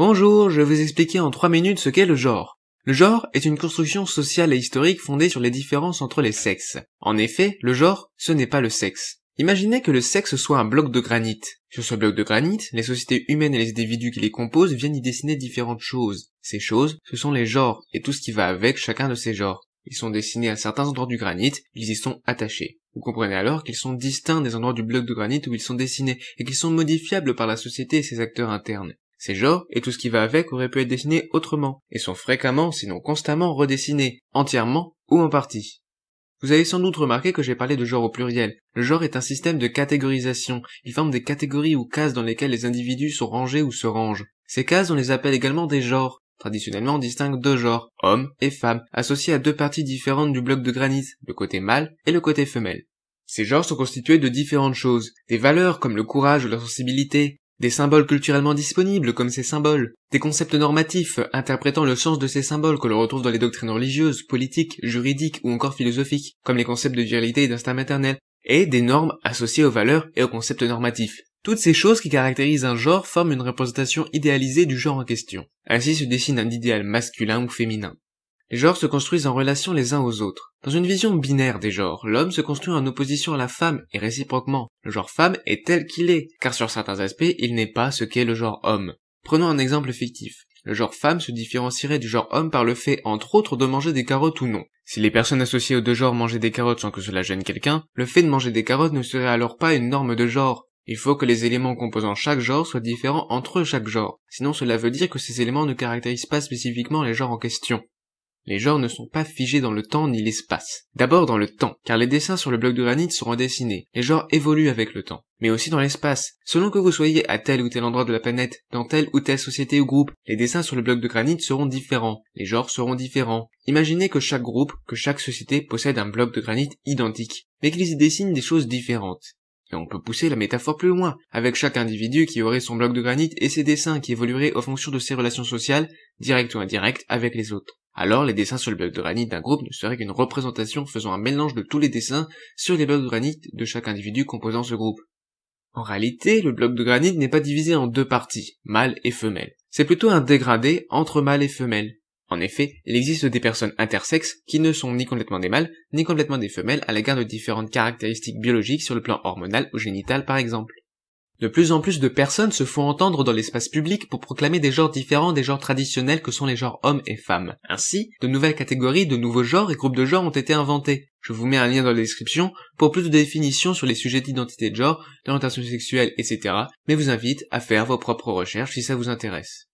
Bonjour, je vais vous expliquer en 3 minutes ce qu'est le genre. Le genre est une construction sociale et historique fondée sur les différences entre les sexes. En effet, le genre, ce n'est pas le sexe. Imaginez que le sexe soit un bloc de granit. Sur ce bloc de granit, les sociétés humaines et les individus qui les composent viennent y dessiner différentes choses. Ces choses, ce sont les genres et tout ce qui va avec chacun de ces genres. Ils sont dessinés à certains endroits du granit, ils y sont attachés. Vous comprenez alors qu'ils sont distincts des endroits du bloc de granit où ils sont dessinés et qu'ils sont modifiables par la société et ses acteurs internes. Ces genres et tout ce qui va avec auraient pu être dessinés autrement, et sont fréquemment, sinon constamment, redessinés, entièrement ou en partie. Vous avez sans doute remarqué que j'ai parlé de genre au pluriel. Le genre est un système de catégorisation. Il forme des catégories ou cases dans lesquelles les individus sont rangés ou se rangent. Ces cases, on les appelle également des genres. Traditionnellement, on distingue deux genres, hommes et femmes, associés à deux parties différentes du bloc de granit, le côté mâle et le côté femelle. Ces genres sont constitués de différentes choses, des valeurs comme le courage ou la sensibilité, des symboles culturellement disponibles comme ces symboles, des concepts normatifs interprétant le sens de ces symboles que l'on retrouve dans les doctrines religieuses, politiques, juridiques ou encore philosophiques, comme les concepts de virilité et d'instinct maternel, et des normes associées aux valeurs et aux concepts normatifs. Toutes ces choses qui caractérisent un genre forment une représentation idéalisée du genre en question. Ainsi se dessine un idéal masculin ou féminin. Les genres se construisent en relation les uns aux autres. Dans une vision binaire des genres, l'homme se construit en opposition à la femme, et réciproquement. Le genre femme est tel qu'il est, car sur certains aspects, il n'est pas ce qu'est le genre homme. Prenons un exemple fictif. Le genre femme se différencierait du genre homme par le fait, entre autres, de manger des carottes ou non. Si les personnes associées aux deux genres mangeaient des carottes sans que cela gêne quelqu'un, le fait de manger des carottes ne serait alors pas une norme de genre. Il faut que les éléments composant chaque genre soient différents entre chaque genre. Sinon cela veut dire que ces éléments ne caractérisent pas spécifiquement les genres en question. Les genres ne sont pas figés dans le temps ni l'espace. D'abord dans le temps, car les dessins sur le bloc de granit seront dessinés. Les genres évoluent avec le temps. Mais aussi dans l'espace. Selon que vous soyez à tel ou tel endroit de la planète, dans telle ou telle société ou groupe, les dessins sur le bloc de granit seront différents. Les genres seront différents. Imaginez que chaque groupe, que chaque société possède un bloc de granit identique, mais qu'ils y dessinent des choses différentes. Et on peut pousser la métaphore plus loin, avec chaque individu qui aurait son bloc de granit et ses dessins qui évolueraient en fonction de ses relations sociales, directes ou indirectes, avec les autres. Alors les dessins sur le bloc de granit d'un groupe ne seraient qu'une représentation faisant un mélange de tous les dessins sur les blocs de granit de chaque individu composant ce groupe. En réalité, le bloc de granit n'est pas divisé en deux parties, mâle et femelle. C'est plutôt un dégradé entre mâle et femelle. En effet, il existe des personnes intersexes qui ne sont ni complètement des mâles, ni complètement des femelles à l'égard de différentes caractéristiques biologiques sur le plan hormonal ou génital par exemple. De plus en plus de personnes se font entendre dans l'espace public pour proclamer des genres différents des genres traditionnels que sont les genres hommes et femmes. Ainsi, de nouvelles catégories, de nouveaux genres et groupes de genres ont été inventés. Je vous mets un lien dans la description pour plus de définitions sur les sujets d'identité de genre, d'orientation sexuelle, etc. Mais vous invite à faire vos propres recherches si ça vous intéresse.